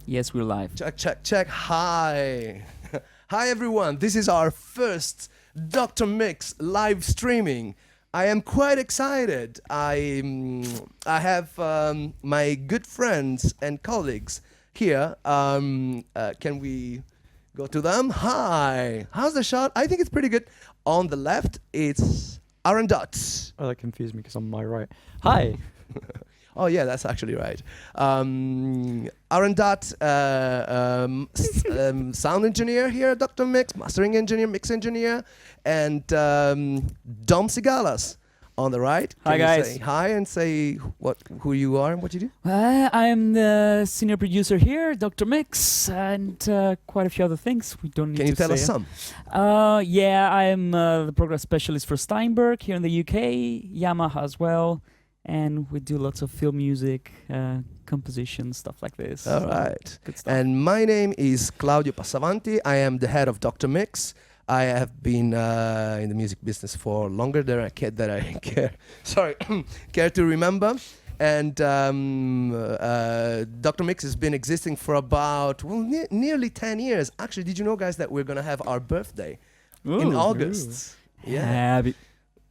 Yes, we're live. Check, check, check. Hi. Hi, everyone. This is our first Dr. Mix live streaming. I am quite excited. I have my good friends and colleagues here. Can we go to them? Hi. How's the shot? I think it's pretty good. On the left, it's Aaron Dot. Oh, that confused me because on my right. Hi. Oh yeah, that's actually right. Aaron Dot, sound engineer here at Dr. Mix, mastering engineer, mix engineer, and Dom Sigalas on the right. Hi, Can you guys. say hi and say who you are and what you do? I'm the senior producer here, Dr. Mix, and quite a few other things. We don't need Can to you tell us say. some? Yeah, I'm the program specialist for Steinberg here in the UK, Yamaha as well, and we do lots of film music, composition, stuff like this. All So, right. good stuff. And my name is Claudio Passavanti. I am the head of Dr. Mix. I have been in the music business for longer than I care. Sorry, care to remember. And Dr. Mix has been existing for about nearly 10 years. Actually, did you know, guys, that we're gonna have our birthday in Ooh. August? Yeah, Happy-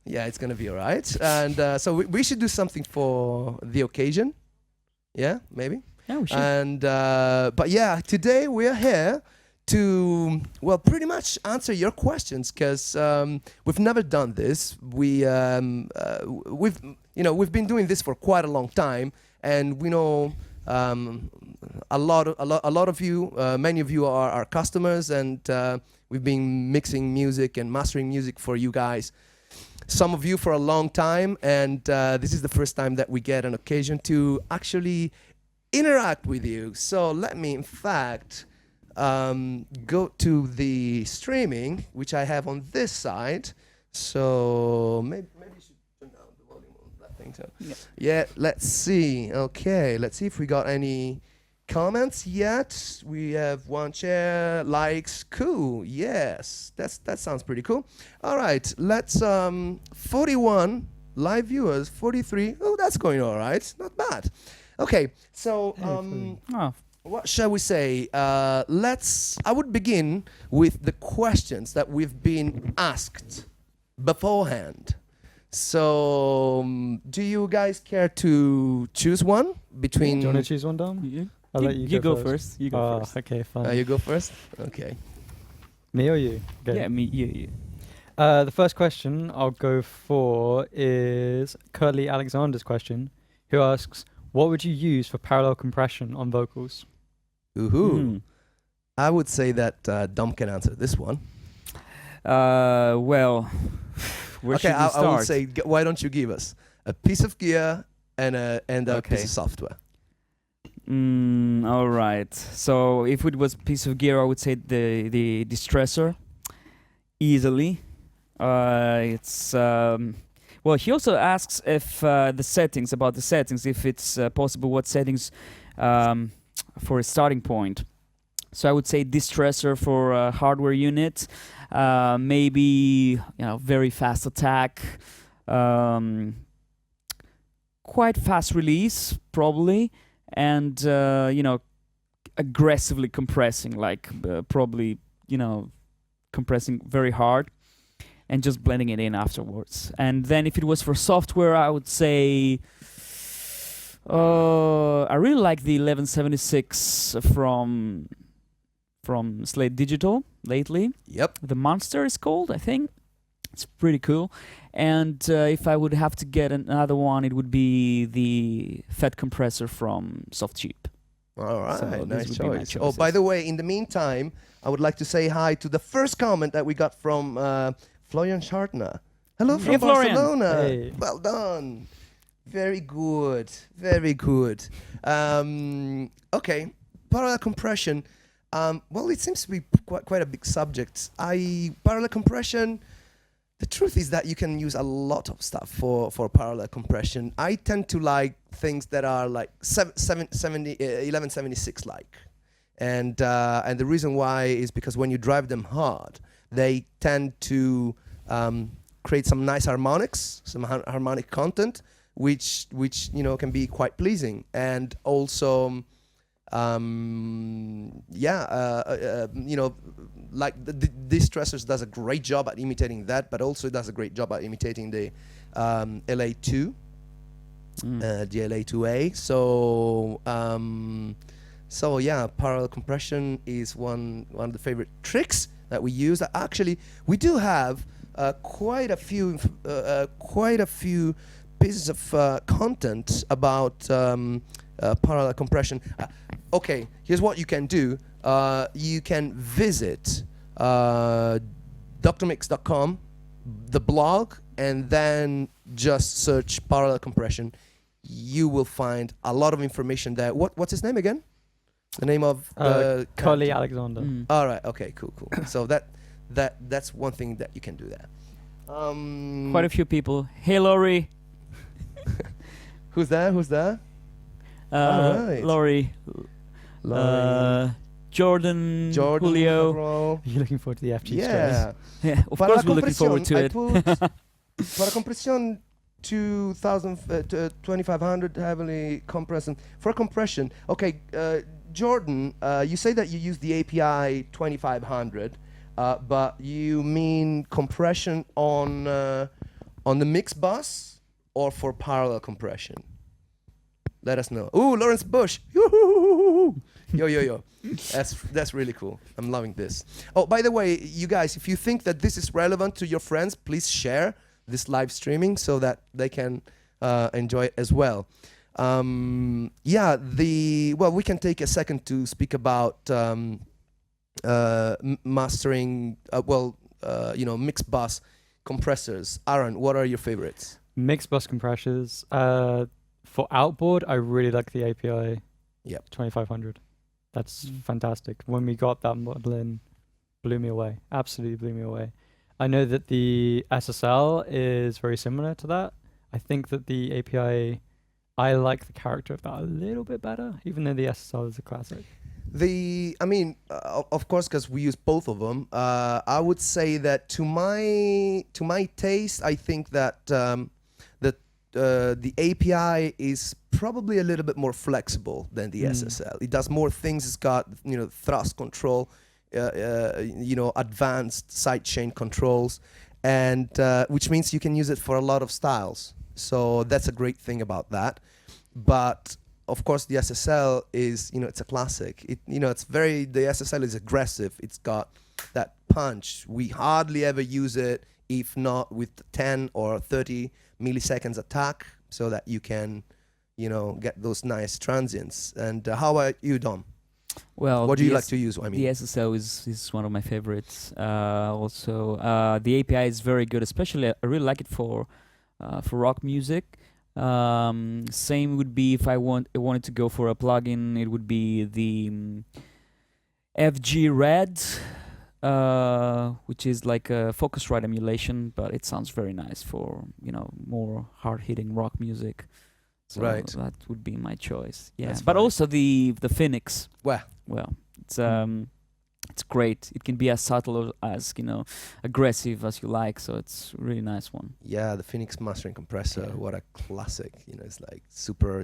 yeah, it's gonna be all right. And so we should do something for the occasion. Yeah, maybe. Yeah, we should. And but yeah, today we are here to pretty much answer your questions because we've never done this. We've been doing this for quite a long time, and we know a lot of you, many of you are our customers, and we've been mixing music and mastering music for you guys. Some of you for a long time, and this is the first time that we get an occasion to actually interact with you. So let me, in fact, go to the streaming, which I have on this side. So maybe you should turn down the volume on that thing. So yeah, let's see. Okay, let's see if we got any comments yet. We have one share, likes, cool. Yes, that sounds pretty cool. All right, let's 41 live viewers, 43. Oh, that's going all right. Not bad. Okay, so Oh, what shall we say? I would begin with the questions that we've been asked beforehand. So, do you guys care to choose one between? Do you want to choose one, Dom? I'll let you go go first. You go first. Okay, fine. You go first. Okay. Me or you? Okay. Yeah, me, you. The first question I'll go for is Curly Alexander's question, who asks, what would you use for parallel compression on vocals? Ooh. Mhm. I would say that Dom can answer this one. Well, where Okay, should we I start? would say, why don't you give us a piece of gear and a Okay. piece of software? All right. So if it was a piece of gear, I would say the distressor. Easily. It's well. He also asks if the settings, if it's possible, what settings for a starting point. So I would say distressor for a hardware unit. Maybe very fast attack. Quite fast release probably. And aggressively compressing, like probably compressing very hard and just blending it in afterwards. And then if it was for software, I would say I really like the 1176 from Slate Digital lately. Yep. The Monster is called, I think. It's pretty cool. And if I would have to get another one, it would be the Fed compressor from Softcheap. All right, So these nice would be my choice. Oh, by choices. the way, in the meantime, I would like to say hi to the first comment that we got from Florian Schartner. Hello from Hey, Florian. Barcelona. Hey. Well done. Very good. Very good. Okay, parallel compression. Well, it seems to be quite a big subject. Parallel compression. The truth is that you can use a lot of stuff for parallel compression. I tend to like things that are like 1176 like. And the reason why is because when you drive them hard, they tend to create some nice harmonics, some harmonic content, which can be quite pleasing. And also You know, like this stressors does a great job at imitating that, but also does a great job at imitating the LA2, the LA2A. So yeah, parallel compression is one of the favorite tricks that we use. Actually, we do have quite a few pieces of content about parallel compression. Okay, here's what you can do. You can visit drmix.com, the blog, and then just search parallel compression. You will find a lot of information there. What's his name again? The name of Coley Alexander. All right. Okay. Cool. So that's one thing that you can do there. Quite a few people. Hey, Laurie. Who's there? Right. Laurie. Jordan. Julio. Are you looking forward to the FG Yeah. Yeah, of course we're looking forward to it. Para compression 2500 heavily compressing. For compression, okay, Jordan, you say that you use the API 2500, but you mean compression on the mix bus or for parallel compression? Let us know. Ooh, Lawrence Bush. Yo. That's really cool. I'm loving this. Oh, by the way, you guys, if you think that this is relevant to your friends, please share this live streaming so that they can enjoy it as well. We can take a second to speak about mastering. Mix bus compressors. Aaron, what are your favorites? Mix bus compressors. For outboard, I really like the API. Yep. 2500. That's fantastic. When we got that model in, blew me away. Absolutely blew me away. I know that the SSL is very similar to that. I think that the API, I like the character of that a little bit better, even though the SSL is a classic. Of course, because we use both of them. I would say that to my taste, I think that the API is probably a little bit more flexible than the SSL. It does more things. It's got thrust control, advanced sidechain controls, and which means you can use it for a lot of styles. So that's a great thing about that. But of course, the SSL is it's a classic. The SSL is aggressive. It's got that punch. We hardly ever use it, if not with 10 or 30 milliseconds attack, so that you can get those nice transients. And how about you, Dom? Well, what do you like to use? The SSL is one of my favorites. Also, the API is very good, especially I really like it for rock music. Same would be if I wanted to go for a plugin, it would be the FG Red, which is like a Focusrite emulation, but it sounds very nice for more hard-hitting rock music. So right. That would be my choice. Yeah, That's but fine. also the Phoenix. Well, it's great. It can be as subtle or as aggressive as you like. So it's a really nice one. yeah, the Phoenix mastering compressor. Yeah. What a classic! It's like super.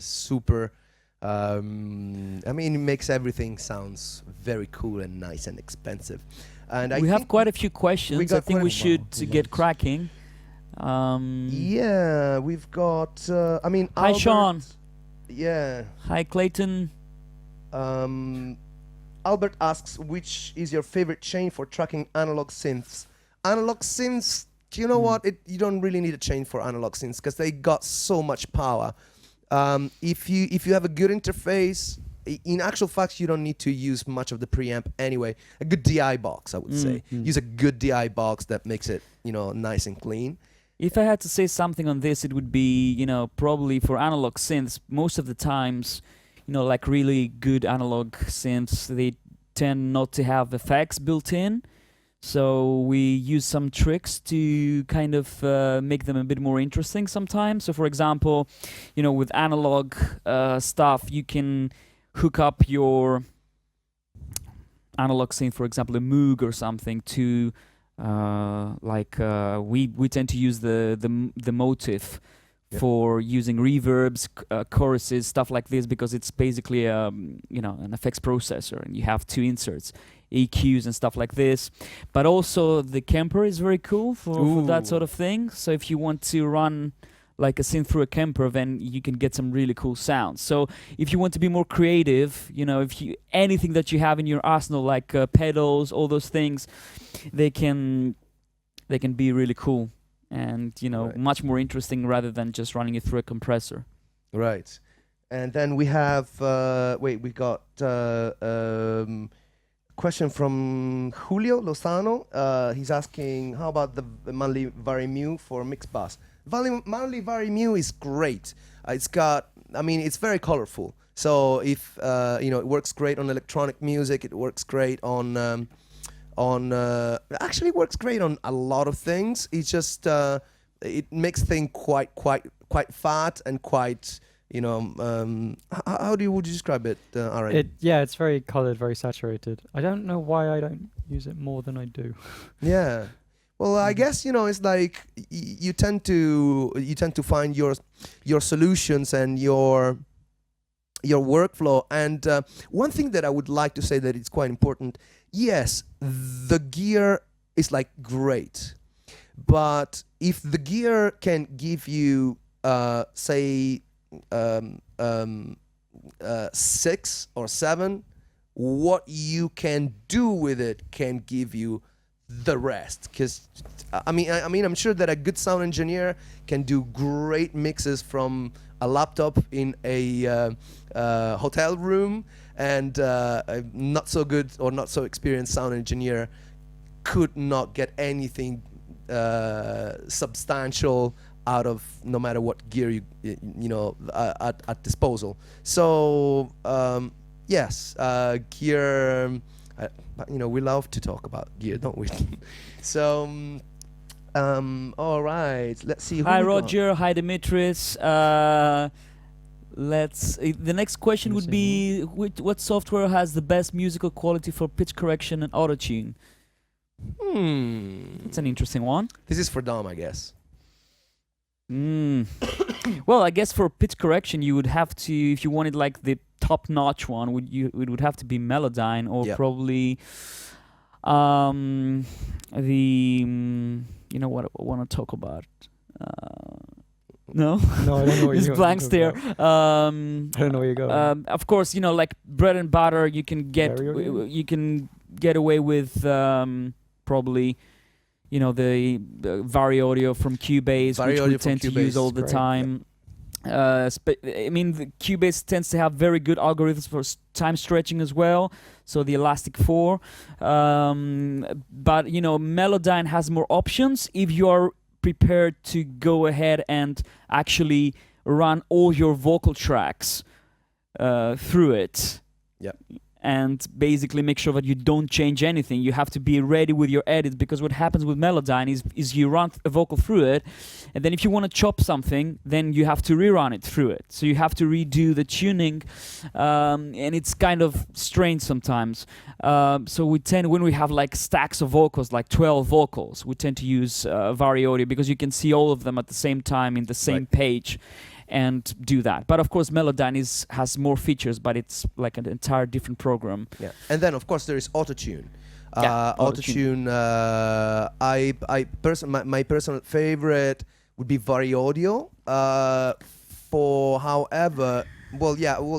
It makes everything sounds very cool and nice and expensive. And we have quite a few questions. I think we should get cracking. Yeah, we've got. Hi, Albert, Sean. Yeah. Hi, Clayton. Albert asks, which is your favorite chain for tracking analog synths? Analog synths, do you know what? You don't really need a chain for analog synths because they got so much power. If you have a good interface, in actual fact, you don't need to use much of the preamp anyway. A good DI box, I would say. Use a good DI box that makes it, nice and clean. If I had to say something on this, it would be, probably for analog synths, most of the times, like really good analog synths, they tend not to have effects built in. So we use some tricks to kind of make them a bit more interesting sometimes. So for example, with analog stuff, you can hook up your analog synth, for example, a Moog or something, to we tend to use the motif Yeah. for using reverbs, choruses, stuff like this, because it's basically an effects processor, and you have two inserts, EQs and stuff like this. But also the Kemper is very cool for that sort of thing. So if you want to run like a synth through a Kemper, then you can get some really cool sounds. So if you want to be more creative, if you anything that you have in your arsenal, like pedals, all those things, they can be really cool and Right. much more interesting rather than just running it through a compressor. Right. And then we have we got question from Julio Lozano. He's asking, how about the Manley Vari Mu for mixed bass? Manley Vari Mu is great. It's very colorful. So if it works great on electronic music, it works great on actually works great on a lot of things. It's just it makes things quite fat and quite how would you describe it, Aaron? It's very colored, very saturated. I don't know why I don't use it more than I do. Yeah. Well, I guess it's like you tend to find your solutions and your workflow. And one thing that I would like to say that it's quite important. Yes, the gear is like great, but if the gear can give you say 6 or 7, what you can do with it can give you the rest. Because I'm sure that a good sound engineer can do great mixes from a laptop in a hotel room, and a not so good or not so experienced sound engineer could not get anything substantial out of no matter what gear you at disposal. So yes, gear. We love to talk about gear, don't we? So all right, let's see. Hi Roger, hi Dimitris. The next question would be, what software has the best musical quality for pitch correction and auto-tune? It's an interesting one. This is for Dom, I guess. Well, I guess for pitch correction, you would have to, if you wanted like the top-notch one, it would have to be Melodyne, or probably what I want to talk about. No, I don't know. Just blank stare. I don't know where you're going. Of course, like bread and butter, you can get away with probably. The Vari Audio from Cubase, which we tend to use all the time. The Cubase tends to have very good algorithms for time stretching as well, so the Elastic 4. But Melodyne has more options if you are prepared to go ahead and actually run all your vocal tracks through it. Yeah. And basically make sure that you don't change anything. You have to be ready with your edits, because what happens with Melodyne is you run a vocal through it, and then if you want to chop something, then you have to rerun it through it. So you have to redo the tuning, and it's kind of strange sometimes. So we tend, when we have like stacks of vocals, like 12 vocals, we tend to use Vari Audio, because you can see all of them at the same time in the same page. And do that. But of course, Melodyne has more features, but it's like an entire different program. Yeah, and then of course there is autotune. Autotune. My personal favorite would be Vari Audio.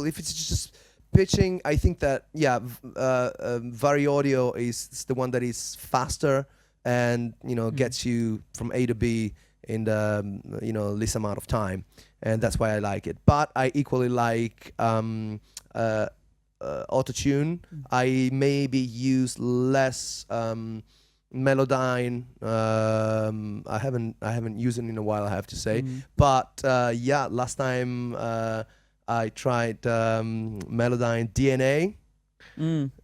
If it's just pitching, I think that Vari Audio is the one that is faster and gets you from A to B in the least amount of time. And that's why I like it. But I equally like autotune. I maybe use less Melodyne. I haven't used it in a while, I have to say. But last time I tried Melodyne DNA.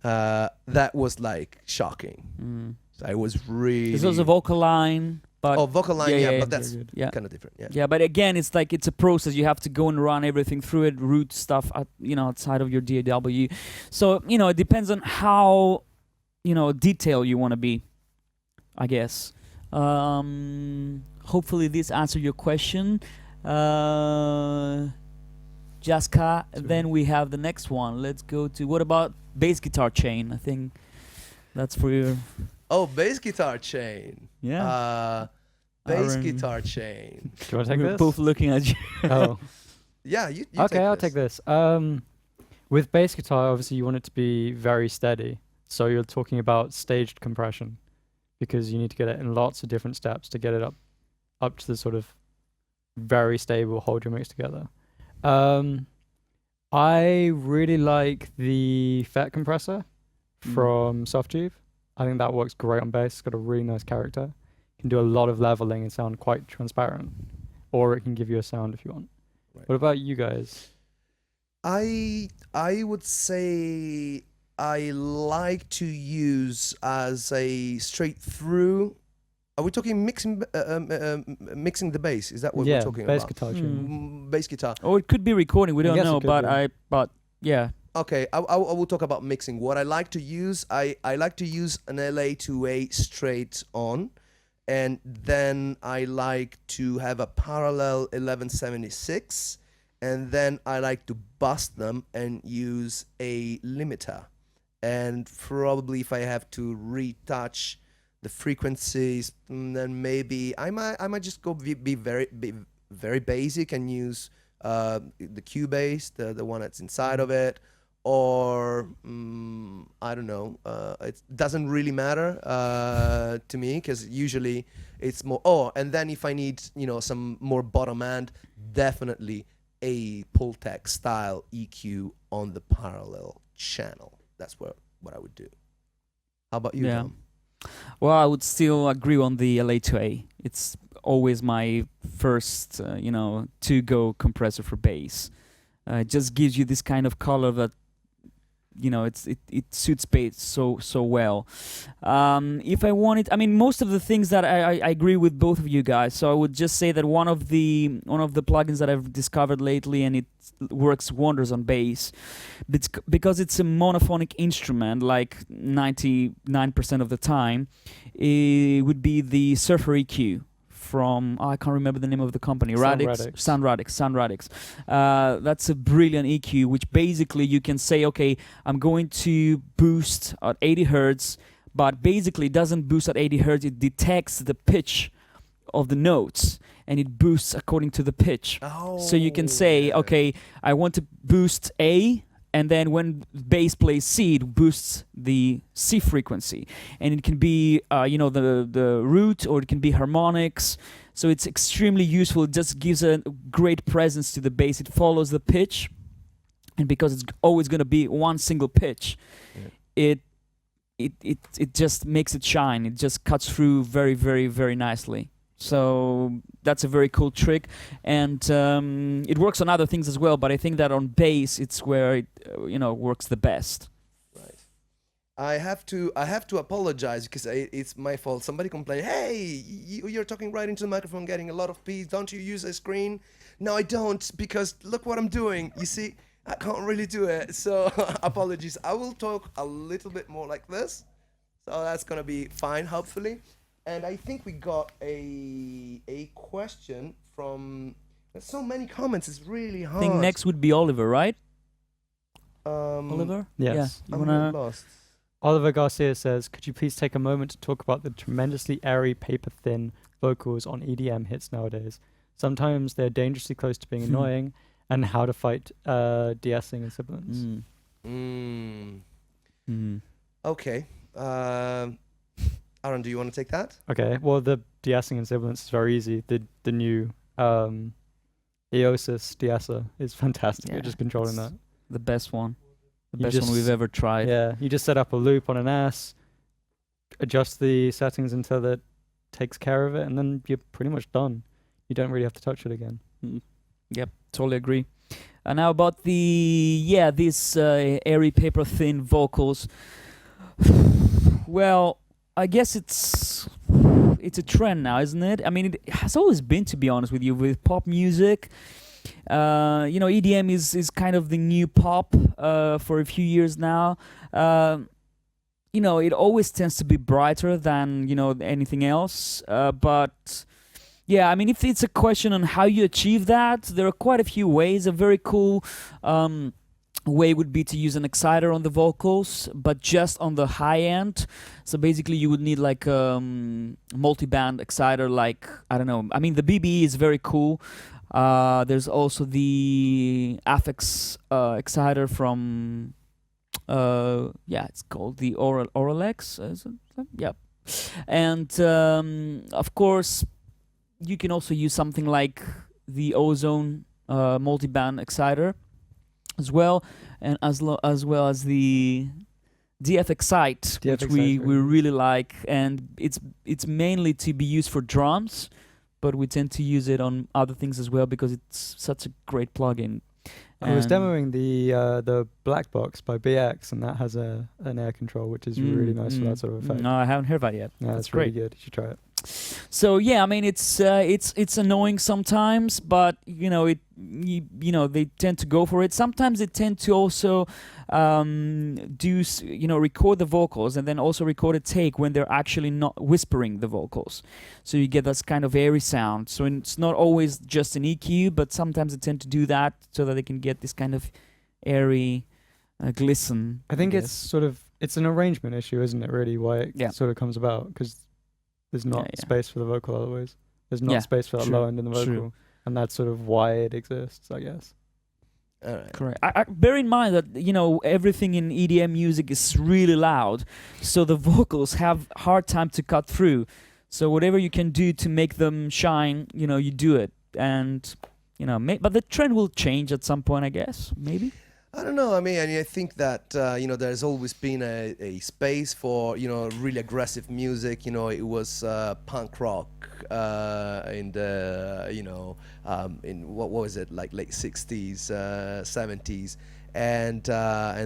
That was like shocking. So I was really. There's also vocal line. But vocal line, but that's kind of different. Yeah, but again, it's like it's a process. You have to go and run everything through it, root stuff, outside of your DAW. So it depends on how detailed you want to be, I guess. Hopefully, this answered your question. Jaska. Then we have the next one. Let's go to, what about bass guitar chain? I think that's for you. Oh, bass guitar chain. Yeah. Bass Aaron. guitar chain. Do you want to take We're this? both looking at you. Oh, Yeah, you okay, I'll this. take this. With bass guitar, obviously you want it to be very steady. So you're talking about staged compression, because you need to get it in lots of different steps to get it up to the sort of very stable, hold your mix together. I really like the FET compressor from Softube. I think that works great on bass. It's got a really nice character. Can do a lot of leveling and sound quite transparent, or it can give you a sound if you want. Right. What about you guys? I would say I like to use as a straight through. Are we talking mixing the bass? Is that what we're talking bass about? guitar tune. Bass guitar. Or it could be recording. We don't guess it know, could but be. yeah. Okay, I will talk about mixing. What I like to use, I like to use an LA to A straight on, and then I like to have a parallel 1176, and then I like to bust them and use a limiter. And probably if I have to retouch the frequencies, then maybe I might just go be very basic and use the Cubase, the one that's inside of it, or I don't know. It doesn't really matter to me, because usually it's more. Oh, and then if I need some more bottom end, definitely a Pultec style EQ on the parallel channel. That's what I would do. How about you, Yeah. Tom? Well, I would still agree on the LA to A. It's always my first, to-go compressor for bass. It just gives you this kind of color that, it suits bass so well. If I wanted, most of the things that I agree with both of you guys. So I would just say that one of the plugins that I've discovered lately, and it works wonders on bass, because it's a monophonic instrument, like 99% of the time, it would be the Surfer EQ from, I can't remember the name of the company. Sound Radix. That's a brilliant EQ, which basically you can say, okay, I'm going to boost at 80 hertz, but basically it doesn't boost at 80 hertz. It detects the pitch of the notes, and it boosts according to the pitch. Oh, So you can say, yeah. okay, I want to boost A, and then when bass plays C, it boosts the C frequency. And it can be, the root, or it can be harmonics. So it's extremely useful. It just gives a great presence to the bass. It follows the pitch. And because it's always going to be one single pitch, it just makes it shine. It just cuts through very, very, very nicely. So that's a very cool trick, and it works on other things as well. But I think that on bass, it's where it works the best. Right. I have to apologize, because it's my fault. Somebody complained, "Hey, you're talking right into the microphone, getting a lot of P's. Don't you use a screen?" No, I don't, because look what I'm doing. You see, I can't really do it. So apologies. I will talk a little bit more like this. So that's gonna be fine, hopefully. And I think we got a question from. There's so many comments. It's really hard. I think next would be Oliver, right? Oliver? Yes. Yeah. You I'm wanna? lost. Oliver Garcia says, could you please take a moment to talk about the tremendously airy, paper-thin vocals on EDM hits nowadays? Sometimes they're dangerously close to being annoying, and how to fight de-essing and sibilance. Okay. Aaron, do you want to take that? Okay, well, the de-essing and sibilance is very easy. The new Eosis de-esser is fantastic at just controlling that. The best one. The You best one just- we've ever tried. Yeah, you just set up a loop on an S, adjust the settings until it takes care of it, and then you're pretty much done. You don't really have to touch it again. Yep, totally agree. And now about these airy, paper thin vocals. Well, I guess it's a trend now, isn't it? It has always been, to be honest with you, with pop music. EDM is kind of the new pop for a few years now. It always tends to be brighter than anything else, but Yeah, I mean, if it's a question on how you achieve that, there are quite a few ways. A very cool way would be to use an exciter on the vocals, but just on the high end. So basically, you would need like multi-band exciter, like, I don't know. I mean, the BBE is very cool. There's also the Affix exciter from, it's called the Oralex. Is it? Yeah. And of course, you can also use something like the Ozone multi-band exciter as well, and as well as the DF Excite, DF which we Excite, really like, and it's mainly to be used for drums, but we tend to use it on other things as well because it's such a great plugin. I was And- demoing the Black Box by BX, and that has an air control, which is really nice for that sort of effect. No, I haven't heard that yet. Yeah, That's it's really great. good. You should try it. So yeah, I mean it's annoying sometimes, but they tend to go for it. Sometimes they tend to also record the vocals and then also record a take when they're actually not whispering the vocals. So you get this kind of airy sound. So it's not always just an EQ, but sometimes they tend to do that so that they can get this kind of airy glisten. I think guess. it's sort of an arrangement issue, isn't it? Really, why it sort of comes about, because there's not space for the vocal otherwise. There's not space for that low end in the vocal, and that's sort of why it exists, I guess. All right. Correct. I bear in mind that everything in EDM music is really loud, so the vocals have hard time to cut through. So whatever you can do to make them shine, you do it, and but the trend will change at some point, I guess. Maybe. I don't know. I mean, I think that there's always been a space for really aggressive music. It was punk rock in the in what was it, like late 60s, 70s, and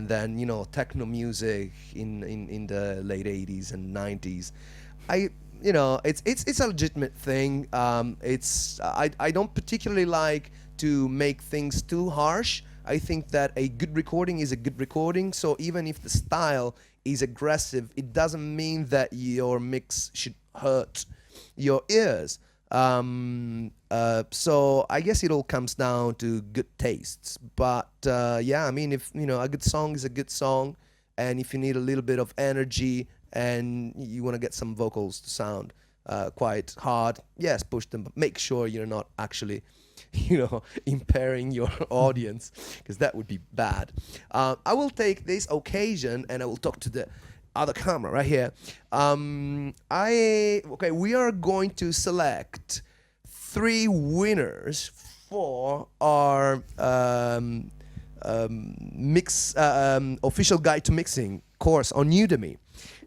then techno music in the late 80s and 90s. It's a legitimate thing. I don't particularly like to make things too harsh. I think that a good recording is a good recording. So even if the style is aggressive, it doesn't mean that your mix should hurt your ears. So I guess it all comes down to good tastes. But I mean, if a good song is a good song, and if you need a little bit of energy and you want to get some vocals to sound quite hard, yes, push them, but make sure you're not actually impairing your audience, because that would be bad. I will take this occasion and I will talk to the other camera right here. We are going to select 3 winners for our official guide to mixing course on Udemy.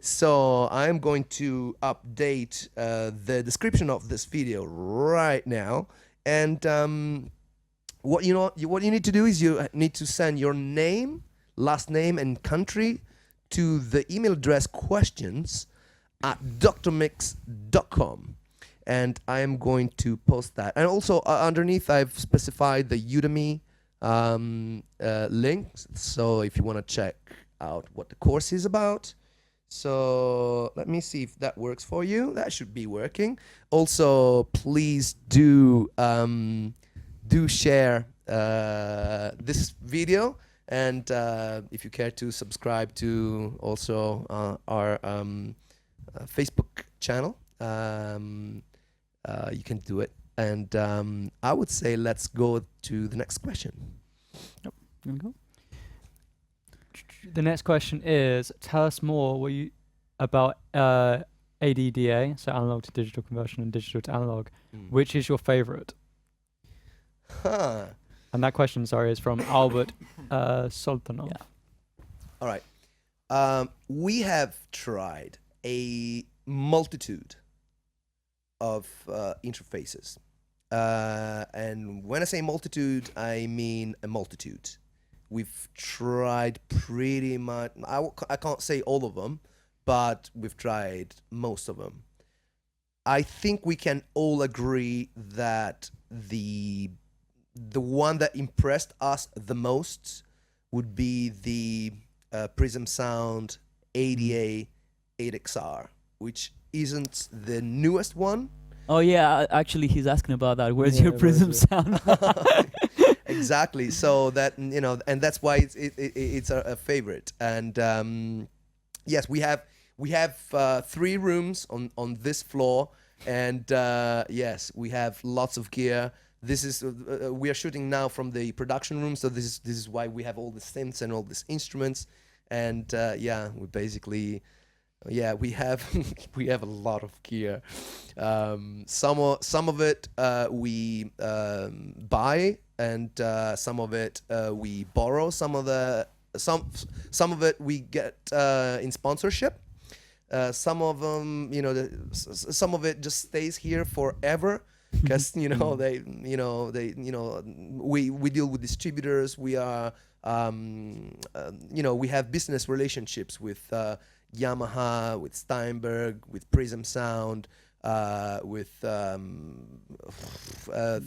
So I'm going to update the description of this video right now. And what you need to do is you need to send your name, last name, and country to the email address questions@drmix.com, and I am going to post that. And also underneath, I've specified the Udemy links. So if you want to check out what the course is about. So let me see if that works for you. That should be working. Also, please do share this video, and if you care to subscribe to also our Facebook channel, you can do it. And I would say let's go to the next question. Yep. Here we go. The next question is, tell us more about ADDA, so analog to digital conversion and digital to analog. Which is your favorite? And that question, is from Albert Soltanov. Yeah. All right. We have tried a multitude of interfaces. And when I say multitude, I mean a multitude. We've tried pretty much, I can't say all of them, but we've tried most of them. I think we can all agree that the one that impressed us the most would be the Prism Sound ADA 8XR, which isn't the newest one, Oh yeah, actually, he's asking about that. Where's Yeah, your where is Prism it? sound? Exactly. So that, and that's why it's a favorite. And yes, we have 3 rooms on this floor, and yes, we have lots of gear. This is we are shooting now from the production room, so this is why we have all the synths and all these instruments. And yeah, we basically, yeah, we have we have a lot of gear. Some of it we buy, and some of it we borrow. Some of it we get in sponsorship. Some of them, some of it just stays here forever, because we deal with distributors. We are we have business relationships with Yamaha, with Steinberg, with Prism Sound, with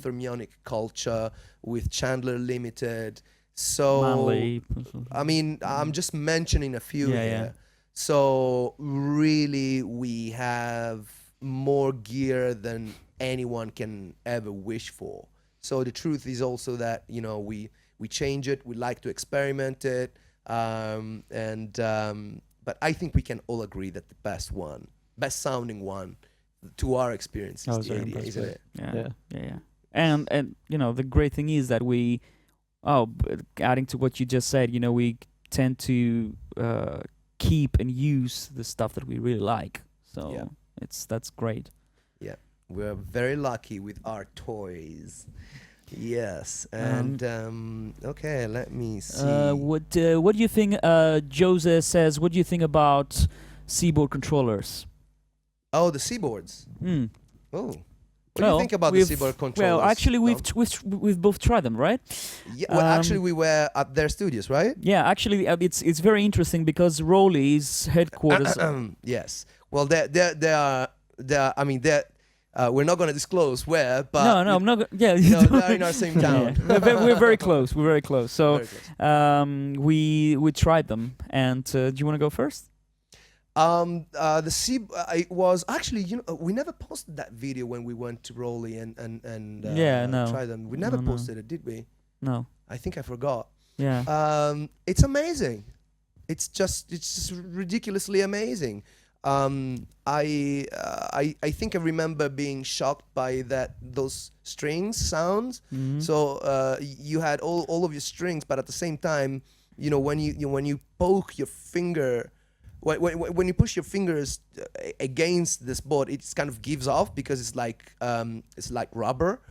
Thermionic Culture, with Chandler Limited. So Manly. I mean, I'm just mentioning a few Yeah, here. yeah. So really, we have more gear than anyone can ever wish for. So the truth is also that we change it. We like to experiment it, but I think we can all agree that the best sounding one, to our experience, is was the very 88, impressed isn't with it? Yeah, Yeah. yeah. And the great thing is that adding to what you just said, we tend to keep and use the stuff that we really like. So Yeah. that's great. Yeah, we're very lucky with our toys. Yes, and okay, let me see. What do you think? Jose says, what do you think about Seaboard controllers? Oh, the Seaboards. Hmm. Oh, what do you think about the Seaboard controllers? Well, actually, Tom? we've both tried them, right? Yeah, well, actually, we were at their studios, right? Yeah, actually, it's very interesting because Rolly's headquarters. Yes. Well, I mean, we're not going to disclose where, but no, I'm not. Yeah, they're in our same Yeah, town. we're very close. We're very close. So, Very close. we tried them, and do you want to go first? It was actually, we never posted that video when we went to Rolly and No. tried them. We never No. posted it, did we? No. I think I forgot. Yeah. It's amazing. It's just ridiculously amazing. I think I remember being shocked by those strings sounds. Mhm. So you had all of your strings, but at the same time, when you poke your finger, when you push your fingers against this board, it kind of gives off because it's like rubber,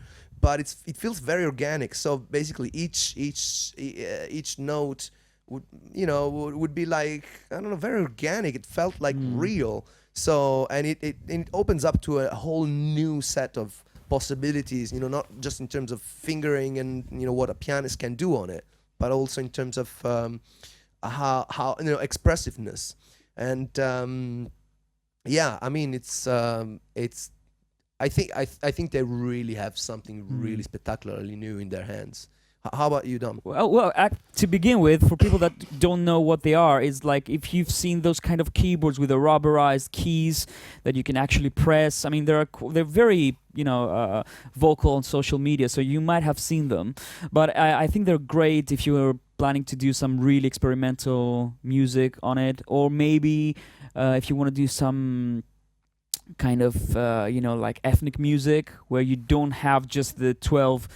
but it feels very organic. So basically, each note would be like, I don't know, very organic. It felt like real. So and it opens up to a whole new set of possibilities. Not just in terms of fingering and what a pianist can do on it, but also in terms of how expressiveness. And yeah, I mean, it's I think they really have something really spectacularly new in their hands. How about you, Dom? Well, to begin with, for people that don't know what they are, is like if you've seen those kind of keyboards with the rubberized keys that you can actually press. I mean, they're very vocal on social media, so you might have seen them. But I think they're great if you're planning to do some really experimental music on it, or maybe if you want to do some kind of like ethnic music where you don't have just the 12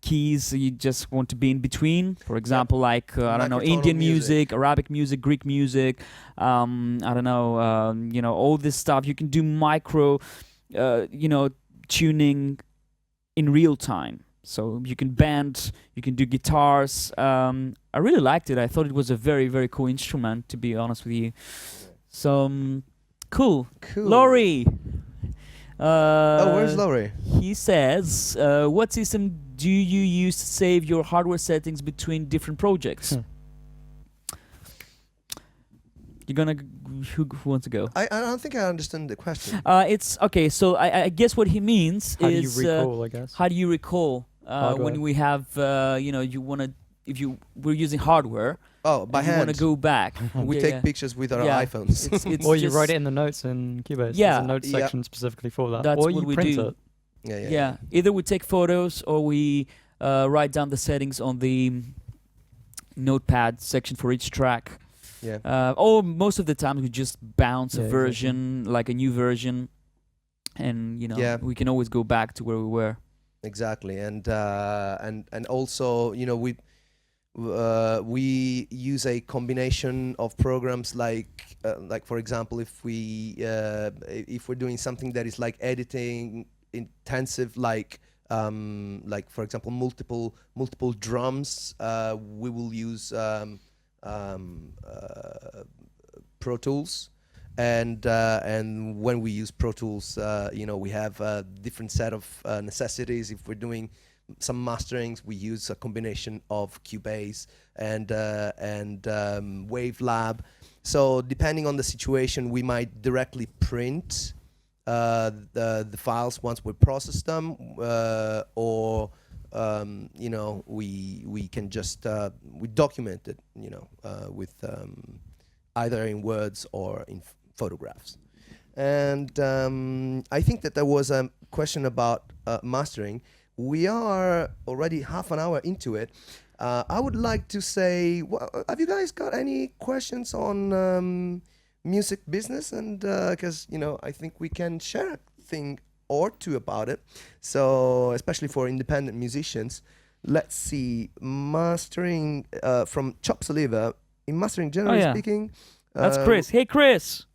keys, you just want to be in between, for example, like I don't know, Microtonal Indian music. music, Arabic music, Greek music, I don't know, all this stuff. You can do micro tuning in real time, so you can bend, you can do guitars. I really liked it. I thought it was a very, very cool instrument, to be honest with you. So cool. Laurie. Where's Laurie? He says, what system do you use to save your hardware settings between different projects? You're gonna who wants to go? I don't think I understand the question. It's okay. So I guess what he means How is do you recall, I guess? how do you recall when Hardware. we have you want to we're using hardware. Oh, by and you hand. want to go back. We Yeah, take yeah. pictures with our Yeah. iPhones. It's Or you just- write it in the notes in Cubase. Yeah. There's a notes Yeah. section specifically for that. That's or what you we print do. it. Yeah. Either we take photos or we write down the settings on the notepad section for each track. Yeah. Or most of the time we just bounce Yeah, a exactly. version, like a new version, and Yeah. we can always go back to where we were. Exactly, and also, we use a combination of programs like for example, if we're doing something that is like editing intensive, like for example multiple drums, we will use Pro Tools. And when we use Pro Tools, we have a different set of necessities. If we're doing some masterings, we use a combination of Cubase and Wavelab. So depending on the situation, we might directly print the files once we process them, or we can just we document it, with either in words or in photographs. And I think that there was a question about mastering. We are already half an hour into it. I would like to say, have you guys got any questions on music business? And because I think we can share a thing or two about it. So especially for independent musicians, let's see. Mastering from Chops Oliva. In mastering, generally speaking, That's Chris. Hey, Chris.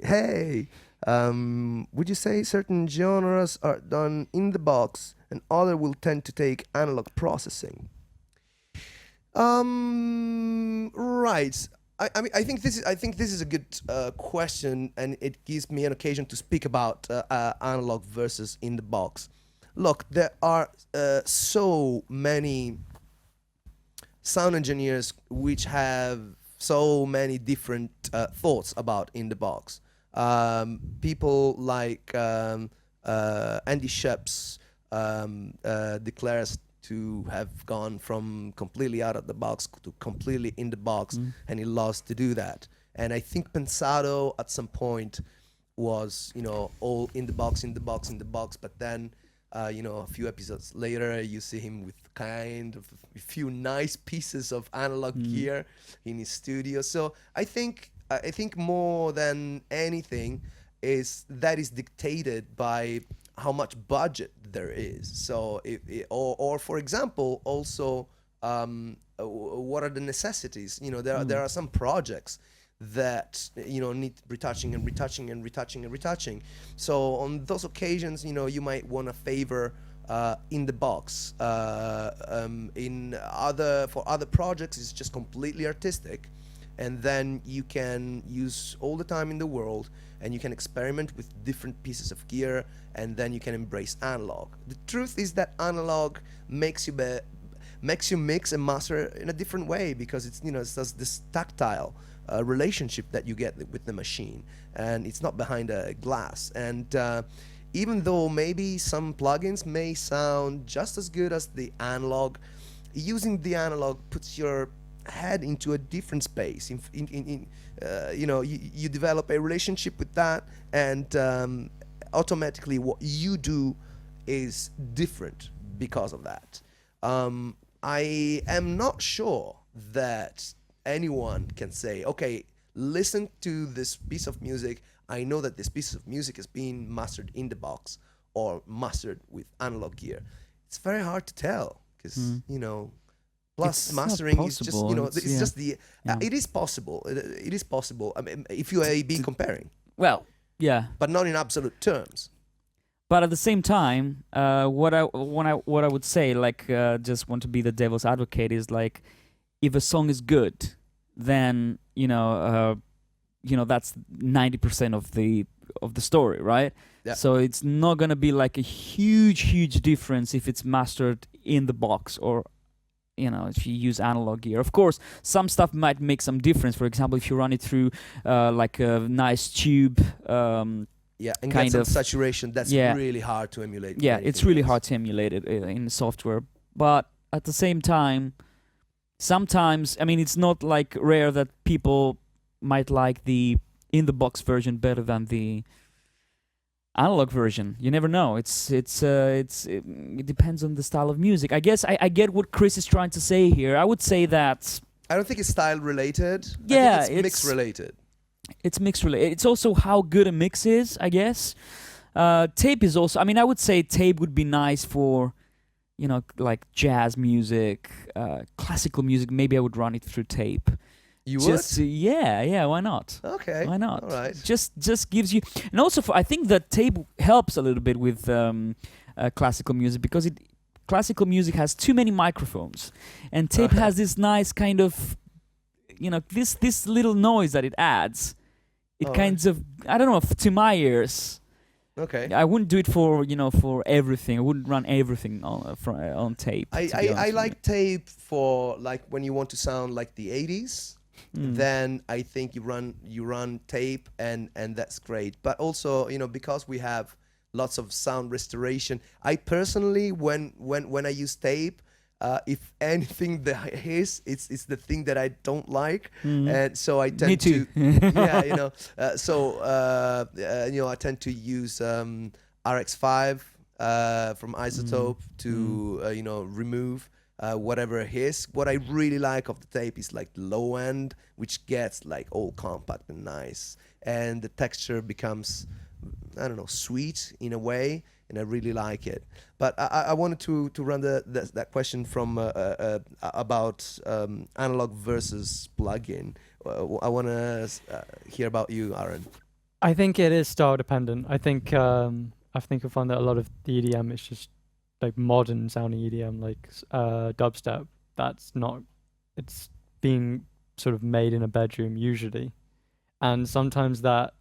Hey, would you say certain genres are done in the box and other will tend to take analog processing? Right. I think this is a good question, and it gives me an occasion to speak about analog versus in the box. Look, there are so many sound engineers which have so many different thoughts about in the box. People like Andy Sheps declares to have gone from completely out of the box to completely in the box, and he loves to do that. And I think Pensado at some point was, all in the box, but then, a few episodes later, you see him with kind of a few nice pieces of analog gear in his studio. So I think more than anything is dictated by how much budget there is. So or for example, also what are the necessities? There are some projects that need retouching and retouching and retouching and retouching. So on those occasions, you might want to favor in the box. For other projects, it's just completely artistic, and then you can use all the time in the world, and you can experiment with different pieces of gear, and then you can embrace analog. The truth is that analog makes you mix and master in a different way, because it's it's this tactile relationship that you get with the machine, and it's not behind a glass. And even though maybe some plugins may sound just as good as the analog, using the analog puts your head into a different space. You develop a relationship with that, and automatically what you do is different because of that. I am not sure that anyone can say, okay, listen to this piece of music. I know that this piece of music is being mastered in the box or mastered with analog gear. It's very hard to tell, because plus It's mastering not is just possible. it's just the it is possible. It is possible. I mean, if you A/B comparing, Well, yeah. but not in absolute terms. But at the same time, what I would say, like, just want to be the devil's advocate, is like, if a song is good, then that's 90% of the story, right? Yeah. So it's not gonna be like a huge difference if it's mastered in the box or if you use analog gear. Of course, some stuff might make some difference. For example, if you run it through like a nice tube. Yeah, and kind get some of saturation. That's yeah. really hard to emulate. Yeah, it's really else. hard to emulate it in software. But at the same time, sometimes, I mean, it's not like rare that people might like the in the box version better than the analog version. You never know. It depends on the style of music. I guess I get what Chris is trying to say here. I would say that I don't think it's style related. Yeah, I think it's mix related. it's mix related. It's also how good a mix is, I guess. Tape is also, I mean, I would say tape would be nice for, you know, like jazz music, classical music. Maybe I would run it through tape. You Just would? yeah, why not? Okay. Why not? All right. Just gives you, and also I think that tape helps a little bit with classical music because classical music has too many microphones, and tape has this nice kind of, you know, this little noise that it adds. It All kinds of, I don't know, to my ears. Okay. I wouldn't do it for, you know, for everything. I wouldn't run everything on tape. to be honest I with like tape for like when you want to sound like the 80s. you. Then I think you run tape and that's great. But also, you know, because we have lots of sound restoration, I personally when I use tape, if anything that is, it's the thing that I don't like, and so I tend Me too. yeah, you know, you know, I tend to use RX5 from Isotope to you know, remove whatever it is. What I really like of the tape is like the low end, which gets like all compact and nice, and the texture becomes, I don't know, sweet in a way, and I really like it. But I wanted to run that question from about analog versus plug-in. I want to hear about you, Aaron. I think it is style dependent. I think you'll find that a lot of the EDM is just like modern sounding EDM, like dubstep. That's not. It's being sort of made in a bedroom usually, and sometimes that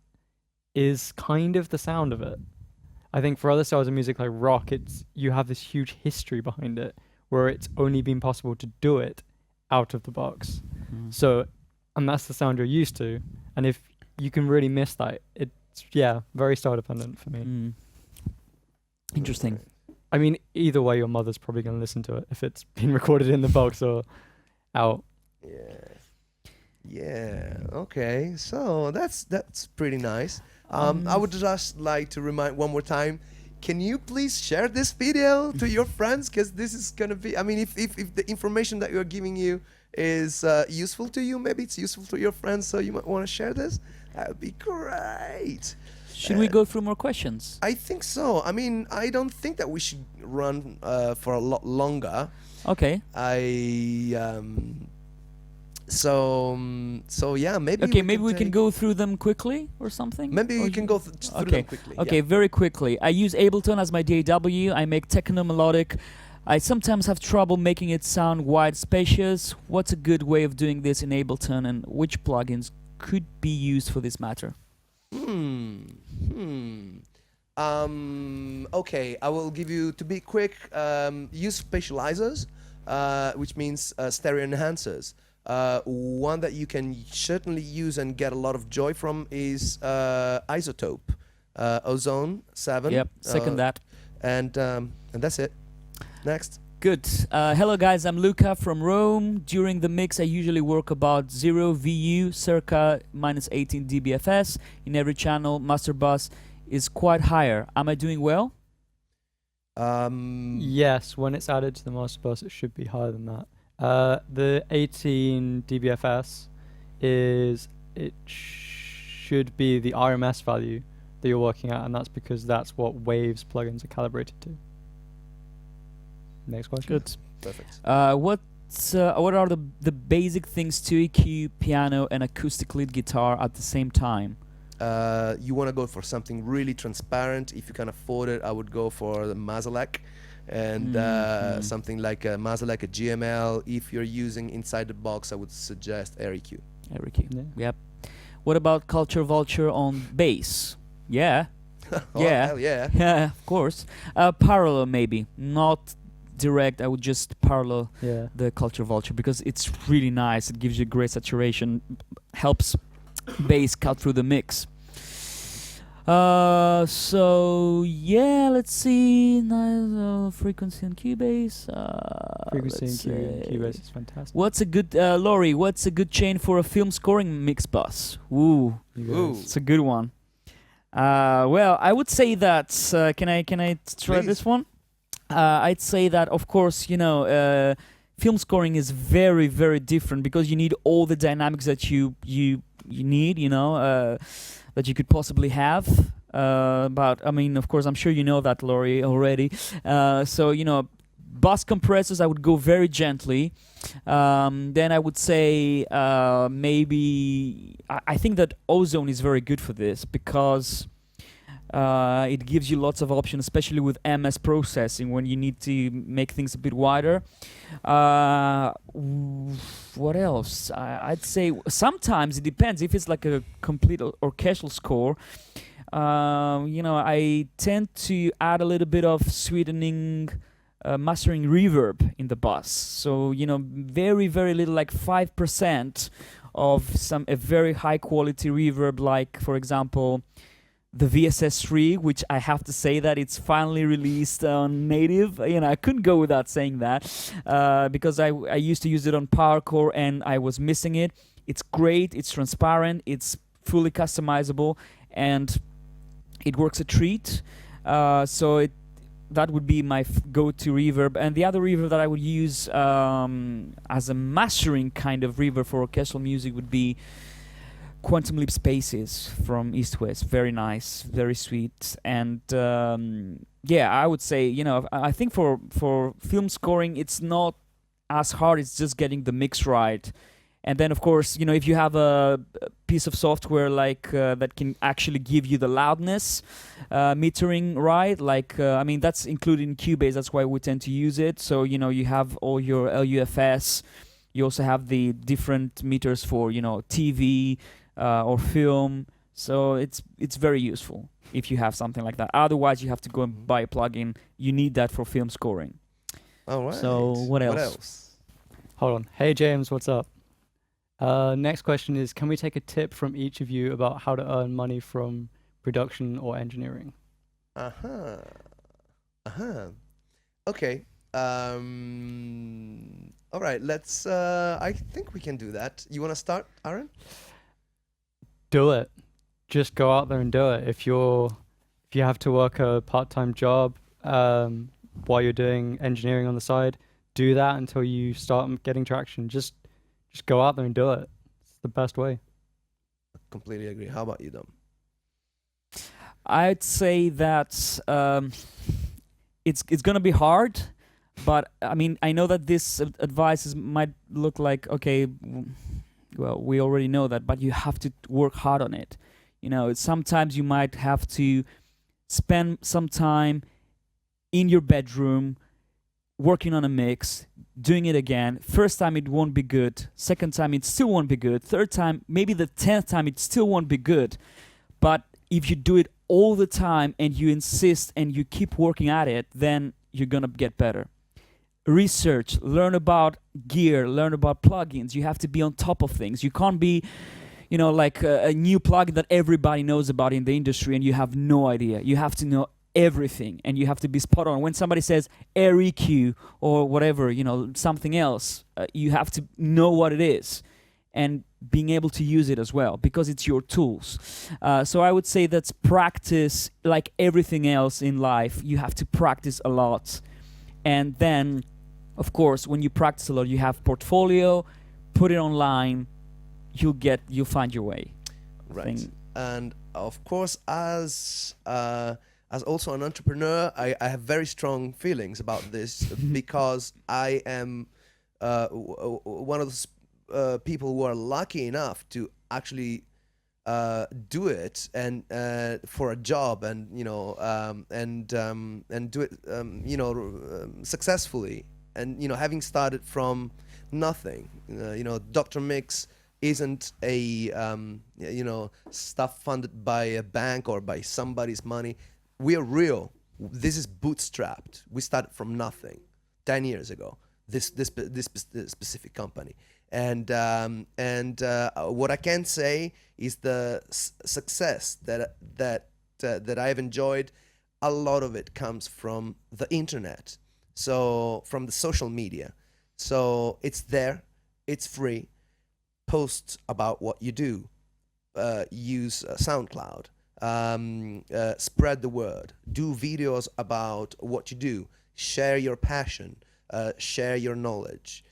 is kind of the sound of it. I think for other styles of music like rock, you have this huge history behind it where it's only been possible to do it out of the box. So, and that's the sound you're used to. And if you can really miss that, it's very style dependent for me. Interesting. I mean, either way, your mother's probably going to listen to it if it's been recorded in the box or out. Yeah. Okay. So that's pretty nice. I would just like to remind one more time. Can you please share this video to your friends? Because this is gonna be. I mean, if the information that we're giving you is useful to you, maybe it's useful to your friends. So you might want to share this. That would be great. Should we go through more questions? I think so. I mean, I don't think that we should run for a lot longer. Okay. So yeah, maybe. Okay, maybe we can go through them quickly or something. Maybe Or we can go through them quickly. Okay, Yeah. very quickly. I use Ableton as my DAW. I make techno melodic. I sometimes have trouble making it sound wide, spacious. What's a good way of doing this in Ableton, and which plugins could be used for this matter? Okay, I will give you, to be quick, use spatializers, which means stereo enhancers. One that you can certainly use and get a lot of joy from is Isotope, Ozone 7. Yep, second that. And that's it. Next. Good. Hello guys, I'm Luca from Rome. During the mix I usually work about 0 VU, circa minus 18 dBFS in every channel. Master bus is quite higher. Am I doing well? Yes, when it's added to the master bus, it should be higher than that. The 18 dBFS should be the RMS value that you're working at, and that's because that's what Waves plugins are calibrated to. Next question. Good. Perfect. What are the basic things to EQ, piano, and acoustic lead guitar at the same time? You want to go for something really transparent. If you can afford it, I would go for the Mazalek. And something like a Mazalek, a GML. If you're using inside the box, I would suggest REQ. REQ. Yeah. Yep. What about Culture Vulture on bass? Yeah. Oh, Yeah. hell yeah. Yeah, of course. Parallel maybe, not direct. I would just parallel the Culture Vulture because it's really nice. It gives you great saturation, helps bass cut through the mix. So yeah, let's see. Nice frequency on Cubase. Frequency let's in say- Cubase is fantastic. What's a good Laurie? What's a good chain for a film scoring mix bus? Ooh, You Ooh. guys. it's a good one. Well, I would say that. Can I try Please. this one? I'd say that, of course, film scoring is very, very different because you need all the dynamics that you need, that you could possibly have. But I mean, of course, I'm sure you know that, Laurie, already. So bus compressors, I would go very gently. Then I would say maybe I think that Ozone is very good for this because it gives you lots of options, especially with MS processing when you need to make things a bit wider. What else? I'd say sometimes it depends. If it's like a complete orchestral score, I tend to add a little bit of sweetening. Mastering reverb in the bus, so very, very little, like 5% of a very high quality reverb, like for example the VSS3, which I have to say that it's finally released on native. I couldn't go without saying that because I used to use it on PowerCore and I was missing it. It's great, it's transparent, it's fully customizable, and it works a treat. So that would be my go-to reverb. And the other reverb that I would use as a mastering kind of reverb for orchestral music would be Quantum Leap Spaces from East West. Very nice, very sweet. And I would say, I think for film scoring, it's not as hard. It's just getting the mix right. And then, of course, if you have a piece of software like that can actually give you the loudness metering right, that's included in Cubase. That's why we tend to use it. So, you have all your LUFS. You also have the different meters for, TV or film. So it's very useful if you have something like that. Otherwise, you have to go and buy a plugin. You need that for film scoring. All right. So what else? Hold on. Hey James, what's up? Next question is, can we take a tip from each of you about how to earn money from production or engineering? Okay. All right. Let's. I think we can do that. You want to start, Aaron? Do it. Just go out there and do it. If you have to work a part-time job while you're doing engineering on the side, do that until you start getting traction. Just go out there and do it. It's the best way. Completely agree. How about you, Dom? I'd say that it's gonna be hard, but I mean I know that this advice might look like okay, well we already know that, but you have to work hard on it. Sometimes you might have to spend some time in your bedroom working on a mix, doing it again. First time it won't be good. Second time it still won't be good. Third time, maybe the 10th time it still won't be good. But if you do it all the time and you insist and you keep working at it, then you're gonna get better. Research, learn about gear, learn about plugins. You have to be on top of things. You can't be, like a new plugin that everybody knows about in the industry and you have no idea. You have to know everything and you have to be spot on. When somebody says Air EQ or whatever, something else, you have to know what it is and being able to use it as well because it's your tools. So I would say that's practice. Like everything else in life, you have to practice a lot. And then, of course, when you practice a lot, you have portfolio, put it online, you'll find your way. Right. And of course, as also an entrepreneur, I have very strong feelings about this because I am one of those people who are lucky enough to actually do it and for a job and do it successfully and having started from nothing. Dr. Mix isn't a stuff funded by a bank or by somebody's money. We are real. This is bootstrapped. We started from nothing 10 years ago. This specific company, and what I can say is the success that that I've enjoyed, a lot of it comes from the internet, so from the social media. So it's there, it's free. Post about what you do. Use SoundCloud. Spread the word. Do videos about what you do. Share your passion. Share your knowledge.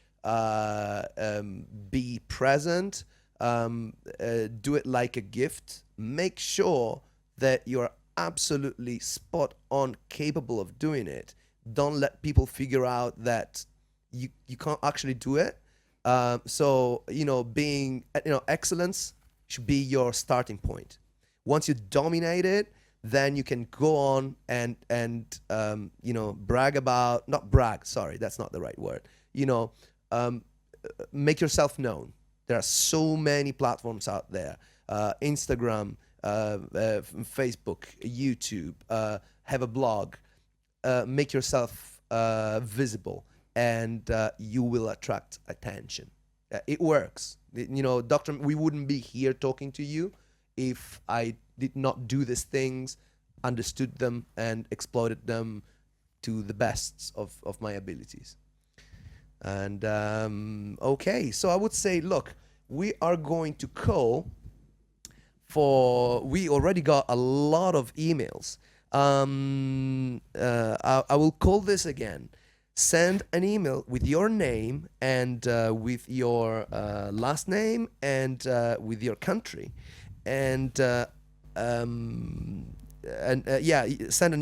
Be present. Do it like a gift. Make sure that you're absolutely spot on capable of doing it. Don't let people figure out that you can't actually do it. So being excellence should be your starting point. Once you dominate it, then you can go on and brag about, not brag, sorry, that's not the right word. Make yourself known. There are so many platforms out there. Instagram, Facebook, YouTube, have a blog. Make yourself visible, and you will attract attention. It works. Doctor, we wouldn't be here talking to you if I did not do these things, understood them, and exploited them to the best of my abilities. And okay, so I would say, look, we are going to call for, we already got a lot of emails. I will call this again. Send an email with your name and with your last name and with your country, and send an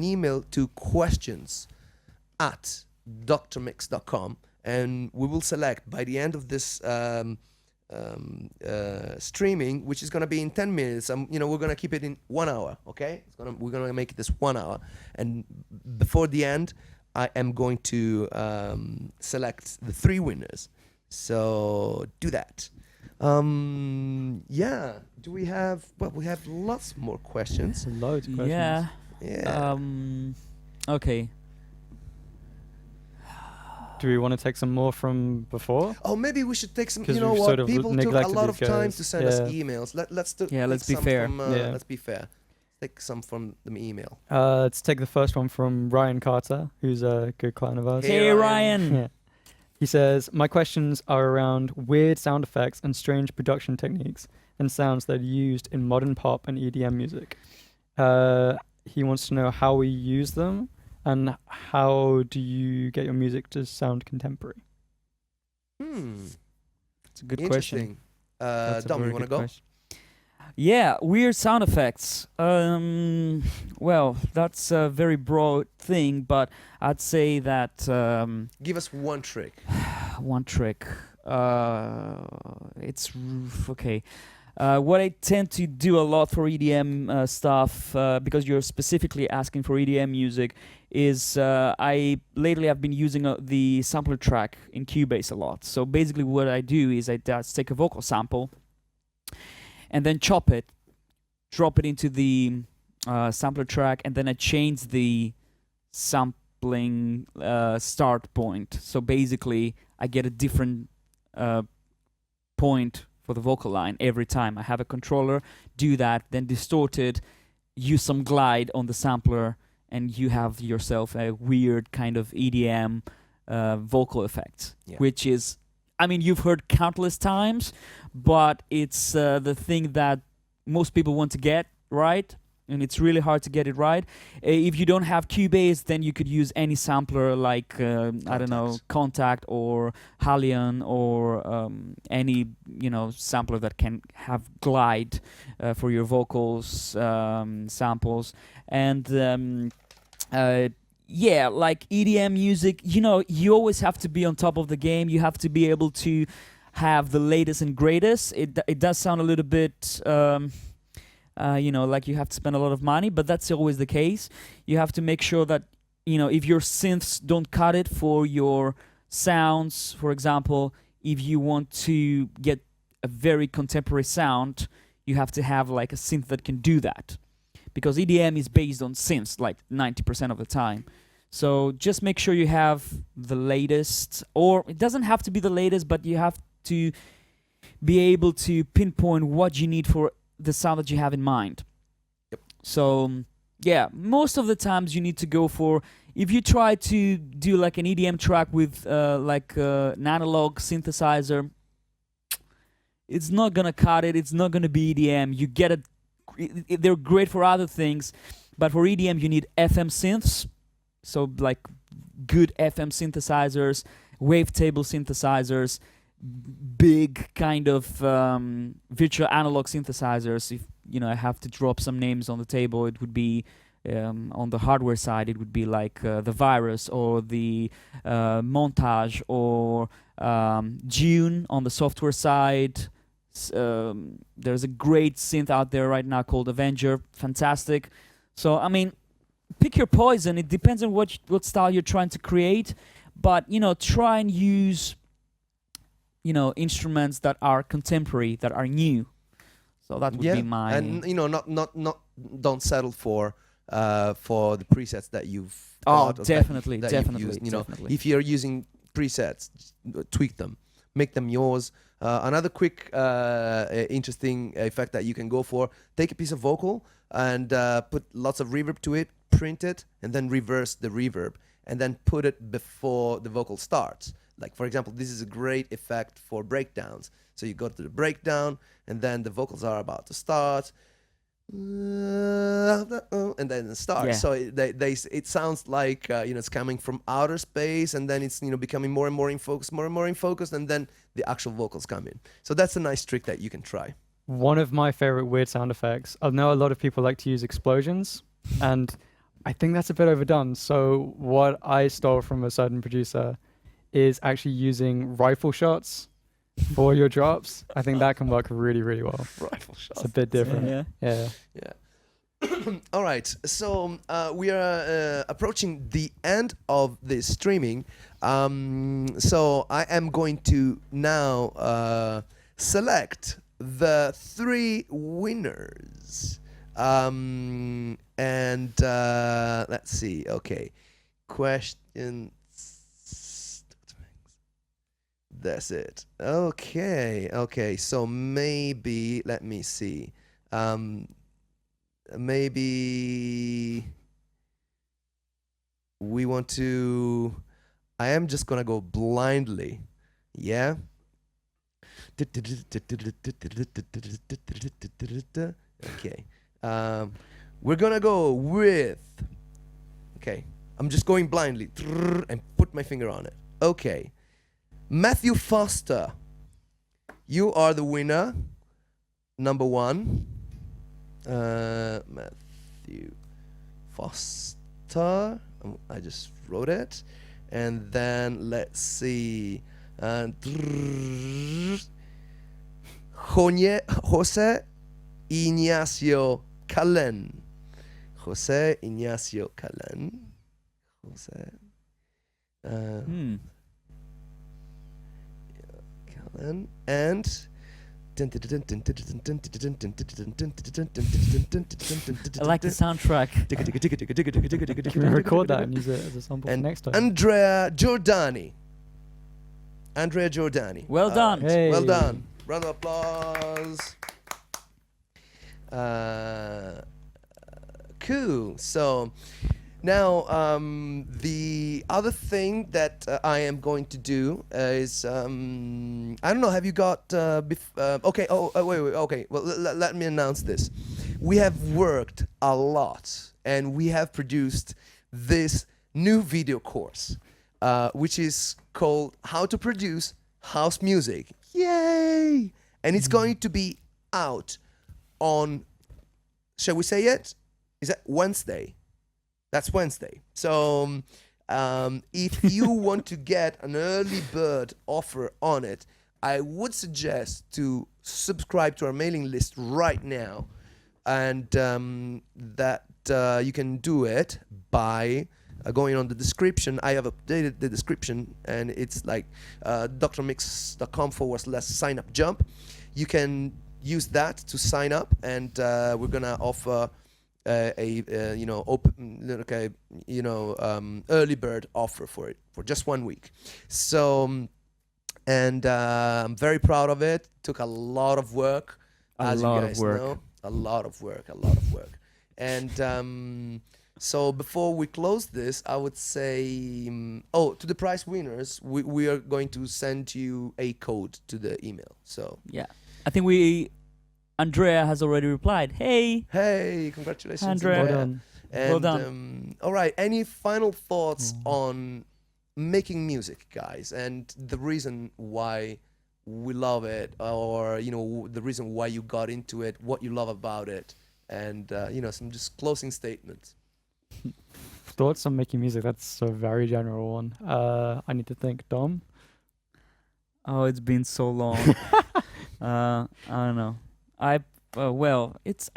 email to questions@drmix.com, and we will select by the end of this streaming, which is going to be in 10 minutes. We're going to keep it in 1 hour. Okay, we're going to make this 1 hour, and before the end, I am going to select the 3 winners. So do that. Do we have? Well, we have lots more questions. Loads of questions. Yeah. Okay. Do we want to take some more from before? Oh, maybe we should take some. 'Cause You know we've what? sort of People took a neglected lot these of time guys. to send us Yeah. emails. Let's do. Let's be some fair. From, Yeah. Let's be fair. Take some from the email. Let's take the first one from Ryan Carter, who's a good client of ours. Hey, Hey, Ryan. Ryan. Yeah. He says, my questions are around weird sound effects and strange production techniques and sounds that are used in modern pop and EDM music. He wants to know how we use them and how do you get your music to sound contemporary? It's a good question. Interesting. That's a Dom, very you want to good go? question. Yeah, weird sound effects. Well, that's a very broad thing, but I'd say that Give us one trick. one trick. Okay. What I tend to do a lot for EDM stuff, because you're specifically asking for EDM music, is I lately have been using the sampler track in Cubase a lot. So basically what I do is I just take a vocal sample and then chop it, drop it into the sampler track, and then I change the sampling start point. So basically I get a different point for the vocal line every time. I have a controller, do that, then distort it, use some glide on the sampler, and you have yourself a weird kind of EDM vocal effect, which is, I mean, you've heard countless times, but it's the thing that most people want to get right, and it's really hard to get it right. If you don't have Cubase, then you could use any sampler like, I don't know, Contact or Halion or any, sampler that can have glide for your vocals, samples. And like EDM music, you always have to be on top of the game. You have to be able to have the latest and greatest. It does sound a little bit, like you have to spend a lot of money, but that's always the case. You have to make sure that, if your synths don't cut it for your sounds, for example, if you want to get a very contemporary sound, you have to have like a synth that can do that. Because EDM is based on synths like 90% of the time. So just make sure you have the latest, or it doesn't have to be the latest, but you have to be able to pinpoint what you need for the sound that you have in mind. Yep. So Yeah, most of the times you need to go for, if you try to do like an EDM track with an analog synthesizer, it's not gonna cut it. It's not gonna be EDM. You get it. They're great for other things, but for EDM you need FM synths. So like good FM synthesizers, wavetable synthesizers, big kind of virtual analog synthesizers. If I have to drop some names on the table, it would be on the hardware side, it would be like the Virus or the Montage or June on the software side. There's a great synth out there right now called Avenger, fantastic. So I mean, pick your poison. It depends on what style you're trying to create, but try and use instruments that are contemporary, that are new. So that would be my. And not don't settle for the presets that you've. Oh, got or definitely, that you've definitely, used. definitely. If you're using presets, tweak them, make them yours. Another quick, interesting effect that you can go for: take a piece of vocal and put lots of reverb to it, print it, and then reverse the reverb, and then put it before the vocal starts. Like, for example, this is a great effect for breakdowns. So you go to the breakdown, and then the vocals are about to start, and then it starts. Yeah. So it sounds like it's coming from outer space, and then it's becoming more and more in focus, and then the actual vocals come in. So that's a nice trick that you can try. One of my favorite weird sound effects. I know a lot of people like to use explosions, and I think that's a bit overdone. So what I stole from a certain producer is actually using rifle shots for your drops. I think that can work really, really well. Rifle shots. It's a bit different. Yeah. All right, so we are approaching the end of this streaming. So I am going to now select the 3 winners. And let's see. Okay, questions. That's it. Okay. So maybe, let me see. Maybe we want to. I am just gonna go blindly. Yeah. Okay. We're gonna go with. Okay. I'm just going blindly and put my finger on it. Okay. Matthew Foster, you are the winner. Number 1. Matthew Foster. I just wrote it. And then let's see. Jose Ignacio Calen. Jose Ignacio Calen. Jose. Calen. And. I like the soundtrack. Can we record that and use it as a sample for next time? Andrea Giordani. Well done. Hey. Well done. Round of applause. Cool. So now the other thing that I am going to do is I don't know. Have you got? Okay. Wait. Okay. Well, let me announce this. We have worked a lot, and we have produced this new video course, which is called "How to Produce House Music." Yay! And it's going to be out on. Shall we say it? Is that Wednesday? That's Wednesday. So if you want to get an early bird offer on it, I would suggest to subscribe to our mailing list right now. And that you can do it by going on the description. I have updated the description, and it's like drmix.com/sign up jump. You can use that to sign up, and we're going to offer early bird offer for it for just 1 week. So, and I'm very proud of it. Took a lot of work, as you guys know. A lot of work. And so before we close this, I would say, to the prize winners, we are going to send you a code to the email. So Yeah. I think Andrea has already replied. Hey, congratulations, Andrea. Well done. And, Well done. all right, any final thoughts Mm. on making music, guys, and the reason why we love it, or the reason why you got into it, what you love about it, and some just closing statements. Thoughts on making music? That's a very general one. I need to think. Dom? Oh, it's been so long. I don't know. I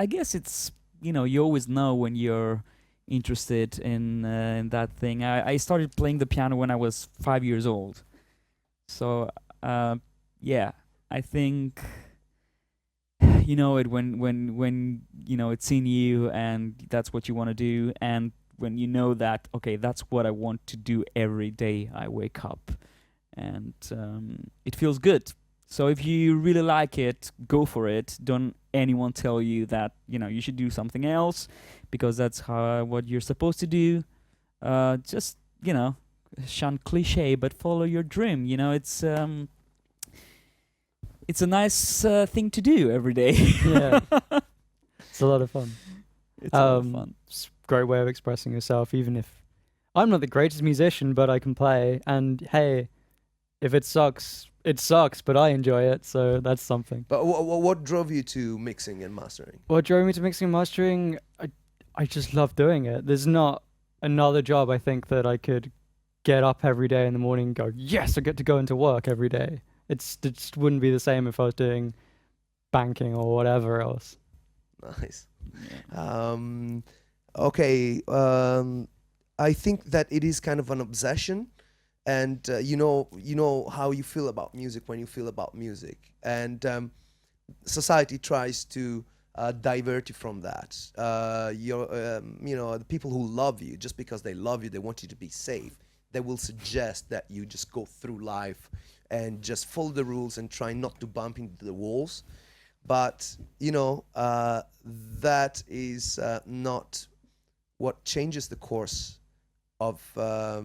guess it's you always know when you're interested in that thing. I started playing the piano when I was 5 years old, so yeah, I think you know it when it's in you and that's what you want to do, and when you know that okay, that's what I want to do every day I wake up, and it feels good. So if you really like it, go for it. Don't anyone tell you that you should do something else, because that's what you're supposed to do. Just shun cliche, but follow your dream. It's a nice thing to do every day. Yeah. It's a lot of fun. It's a lot of fun. It's a great way of expressing yourself, even if I'm not the greatest musician, but I can play. And hey, if it sucks, but I enjoy it, so that's something. But what drove you to mixing and mastering? What drove me to mixing and mastering? I just love doing it. There's not another job I think that I could get up every day in the morning and go, yes, I get to go into work every day. It just wouldn't be the same if I was doing banking or whatever else. Nice. Yeah. Okay. I think that it is kind of an obsession, and you know how you feel about music when you feel about music, and society tries to divert you from that. The people who love you, just because they love you, they want you to be safe. They will suggest that you just go through life and just follow the rules and try not to bump into the walls. But that is not what changes the course of. I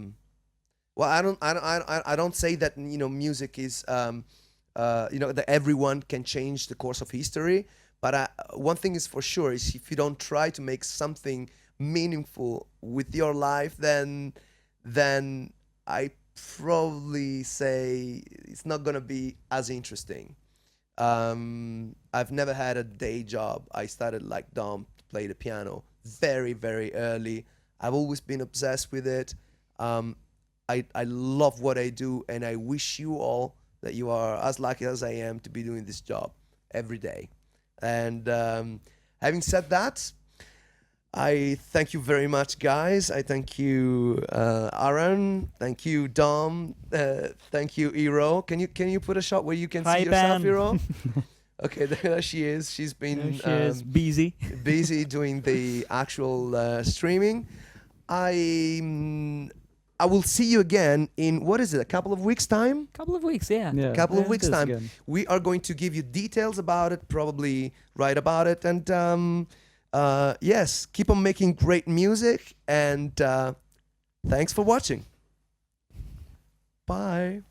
don't say that music is that everyone can change the course of history. But one thing is for sure is if you don't try to make something meaningful with your life, then I probably say it's not gonna be as interesting. I've never had a day job. I started like Dom to play the piano very, very early. I've always been obsessed with it. I love what I do, and I wish you all that you are as lucky as I am to be doing this job every day. And having said that, I thank you very much, guys. I thank you, Aaron. Thank you, Dom. Thank you, Iro. Can you put a shot where you can Hi, see yourself, Ben. Iro? Okay, there she is. She's been She is busy. busy doing the actual streaming. I will see you again in, what is it, a couple of weeks' time? Couple of weeks, yeah. Yeah. Couple of Yeah, weeks' it is time. again. We are going to give you details about it, probably write about it, and yes, keep on making great music, and thanks for watching. Bye.